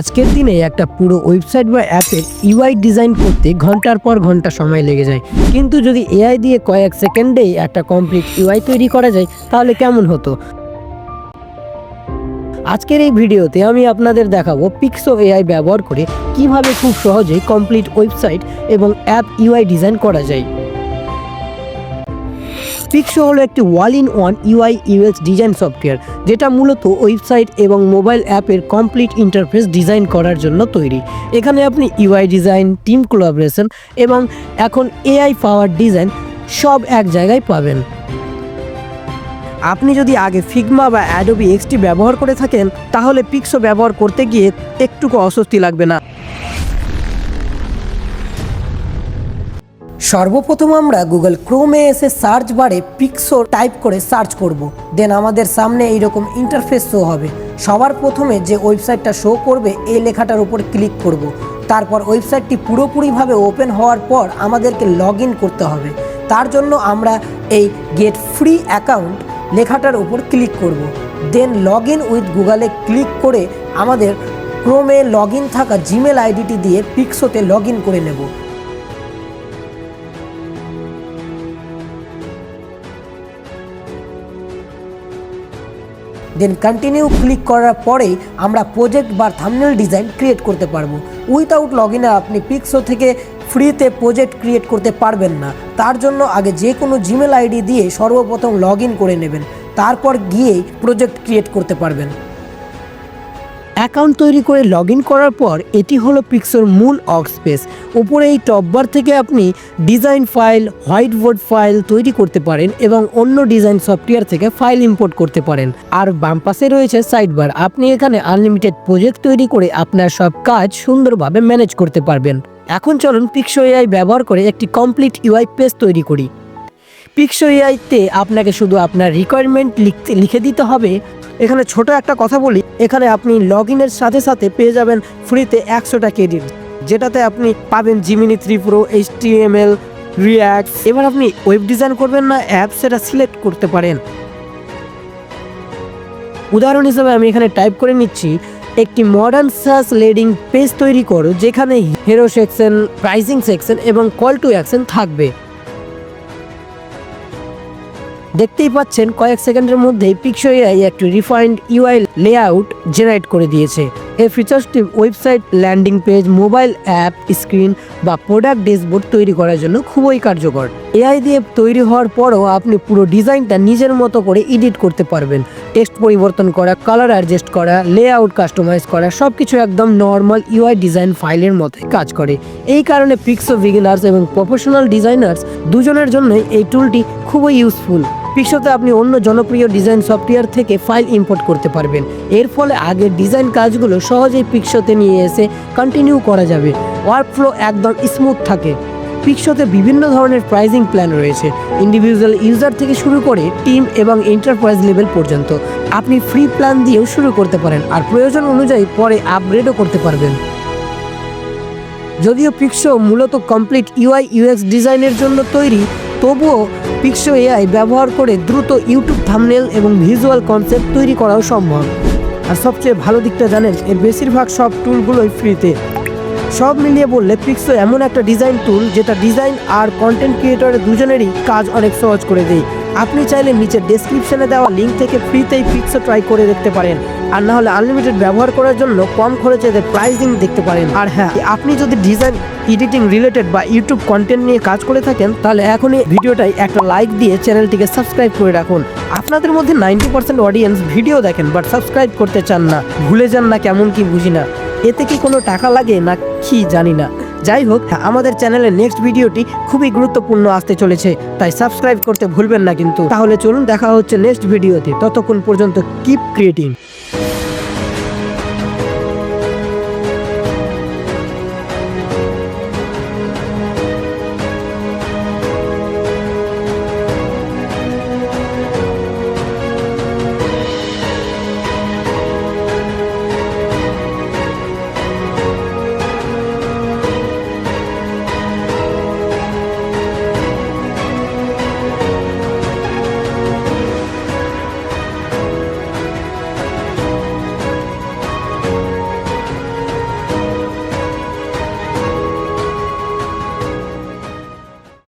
আজকের দিনে একটা পুরো ওয়েবসাইট বা অ্যাপের ইউআই ডিজাইন করতে ঘন্টার পর ঘন্টা সময় লেগে যায়, কিন্তু যদি এআই দিয়ে কয়েক সেকেন্ডেই একটা কমপ্লিট ইউআই তৈরি করা যায় তাহলে কেমন হতো। আজকের এই ভিডিওতে আমি আপনাদের দেখাবো পিক্সো এআই ব্যবহার করে কিভাবে খুব সহজেই কমপ্লিট ওয়েবসাইট এবং অ্যাপ ইউআই ডিজাইন করা যায়। পিক্সো হলো একটি all in one UI UX design software, যেটা মূলত ওয়েবসাইট এবং মোবাইল অ্যাপের কমপ্লিট ইন্টারফেস ডিজাইন করার জন্য তৈরি। এখানে আপনি ইউআই ডিজাইন, টিম কোলাবোরেশন এবং এখন এআই পাওয়ার ডিজাইন সব এক জায়গায় পাবেন। আপনি যদি আগে ফিগমা বা অ্যাডোবি এক্সটি ব্যবহার করে থাকেন তাহলে পিক্সো ব্যবহার করতে গিয়ে একটুকু অস্বস্তি লাগবে না। সর্বপ্রথম আমরা গুগল ক্রোমে এসে সার্চ বারে পিক্সো টাইপ করে সার্চ করব। দেন আমাদের সামনে এইরকম ইন্টারফেস শো হবে। সবার প্রথমে যে ওয়েবসাইটটা শো করবে এই লেখাটার উপর ক্লিক করব। তারপর ওয়েবসাইটটি পুরোপুরিভাবে ওপেন হওয়ার পর আমাদেরকে লগ ইন করতে হবে। তার জন্য আমরা এই গেট ফ্রি অ্যাকাউন্ট লেখাটার উপর ক্লিক করব। দেন লগ ইন উইথ গুগলে ক্লিক করে আমাদের ক্রোমে লগ ইন থাকা জিমেল আইডিটি দিয়ে পিক্সোতে লগ ইন করে নেব। দেন কন্টিনিউ ক্লিক করার পরেই আমরা প্রজেক্ট বা থাম্বনেল ডিজাইন ক্রিয়েট করতে পারবো। উইথাউট লগ ইনে আপনি পিক্সো থেকে ফ্রিতে প্রজেক্ট ক্রিয়েট করতে পারবেন না। তার জন্য আগে যে কোনো জিমেল আইডি দিয়ে সর্বপ্রথম লগ ইন করে নেবেন, তারপর গিয়েই প্রজেক্ট ক্রিয়েট করতে পারবেন। অ্যাকাউন্ট তৈরি করে লগ ইন করার পর এটি হলো পিক্সোর মূল ওয়ার্কস্পেস। উপরে এই টপবার থেকে আপনি design file, white board file তৈরি করতে পারেন এবং অন্য ডিজাইন সফটওয়্যার থেকে ফাইল ইম্পোর্ট করতে পারেন। আর বাম পাশে রয়েছে সাইড বার। আপনি এখানে আনলিমিটেড প্রজেক্ট তৈরি করে আপনার সব কাজ সুন্দরভাবে ম্যানেজ করতে পারবেন। এখন চলুন পিক্সো এআই ব্যবহার করে একটি কমপ্লিট ইউআই পেজ তৈরি করি। পিক্সো এআইতে আপনাকে শুধু আপনার রিকোয়ারমেন্ট লিখে দিতে হবে। এখানে ছোট একটা কথা বলি, এখানে আপনি লগ ইনের সাথে সাথে পেয়ে যাবেন ফ্রিতে 100টা ক্রেডিট, যেটাতে আপনি পাবেন জিমিনি 3 প্রো, HTML, রিয়াক্ট। এবার আপনি ওয়েব ডিজাইন করবেন না অ্যাপ, সেটা সিলেক্ট করতে পারেন। উদাহরণ হিসেবে আমি এখানে টাইপ করে নিচ্ছি, একটি মডার্ন সার্চ লেডিং পেজ তৈরি করো যেখানে হিরো সেকশন, প্রাইসিং সেকশন এবং কল টু অ্যাকশন থাকবে। দেখতেই পাচ্ছেন কয়েক সেকেন্ডের মধ্যেই পিক্সো এআই একটি রিফাইন্ড ইউআই লেআউট জেনারেট করে দিয়েছে। এই ফিচার্সটি website, landing page, mobile app screen বা প্রোডাক্ট ড্যাশবোর্ড তৈরি করার জন্য খুবই কার্যকর। এআই দিয়ে তৈরি হওয়ার পরও আপনি পুরো ডিজাইনটা নিজের মতো করে এডিট করতে পারবেন। টেক্সট পরিবর্তন করা, কালার অ্যাডজাস্ট করা, লেআউট কাস্টমাইজ করা সবকিছু একদম নর্মাল ইউআই ডিজাইন ফাইলের মতোই কাজ করে। এই কারণে পিক্সো বিগিনার্স এবং প্রফেশনাল ডিজাইনার্স দুজনের জন্যই এই টুলটি খুবই ইউজফুল। পিক্সোতে আপনি অন্য জনপ্রিয় ডিজাইন সফটওয়্যার থেকে ফাইল ইম্পোর্ট করতে পারবেন। এর ফলে আগের ডিজাইন কাজগুলো সহজেই পিক্সোতে নিয়ে এসে কন্টিনিউ করা যাবে। ওয়ার্কফ্লো একদম স্মুথ থাকে। পিক্সোতে বিভিন্ন ধরনের প্রাইসিং প্ল্যান রয়েছে, ইন্ডিভিজুয়াল ইউজার থেকে শুরু করে টিম এবং এন্টারপ্রাইজ লেভেল পর্যন্ত। আপনি ফ্রি প্ল্যান দিয়েও শুরু করতে পারেন আর প্রয়োজন অনুযায়ী পরে আপগ্রেডও করতে পারবেন। যদিও পিক্সো মূলত কমপ্লিট ইউআই ইউএক্স ডিজাইনের জন্য তৈরি, তবুও পিক্সো এআই ব্যবহার করে দ্রুত ইউটিউব থাম্বনেল এবং ভিজুয়াল কনসেপ্ট তৈরি করাও সম্ভব। আর সবচেয়ে ভালো দিকটা জানেন, এর বেশিরভাগ সব টুলগুলোই ফ্রিতে। সব মিলিয়ে বললে পিক্সো এমন একটা ডিজাইন টুল যেটা ডিজাইন আর কন্টেন্ট ক্রিয়েটরের দুজনেরই কাজ অনেক সহজ করে দেয়। আপনি চাইলে নিচের ডেসক্রিপশনে দেওয়া লিঙ্ক থেকে ফ্রিতেই পিক্সো ট্রাই করে দেখতে পারেন, আর না হলে আনলিমিটেড ব্যবহার করার জন্য কম খরচে প্রাইসিং দেখতে পারেন। আর হ্যাঁ, আপনি যদি ডিজাইন, এডিটিং রিলেটেড বা ইউটিউব কন্টেন্ট নিয়ে কাজ করে থাকেন তাহলে এখনই ভিডিওটাই একটা লাইক দিয়ে চ্যানেলটিকে সাবস্ক্রাইব করে রাখুন। আপনাদের মধ্যে 90% অডিয়েন্স ভিডিও দেখেন বাট সাবস্ক্রাইব করতে চান না, ভুলে যান না কেমন কি বুঝি না। এতে কি কোনো টাকা লাগে না কি জানি না। যাই হোক, আমাদের চ্যানেলের নেক্সট ভিডিওটি খুবই গুরুত্বপূর্ণ আসতে চলেছে, তাই সাবস্ক্রাইব করতে ভুলবেন না কিন্তু। তাহলে চলুন দেখা হচ্ছে নেক্সট ভিডিওতে। ততক্ষণ পর্যন্ত কিপ ক্রিয়েটিং।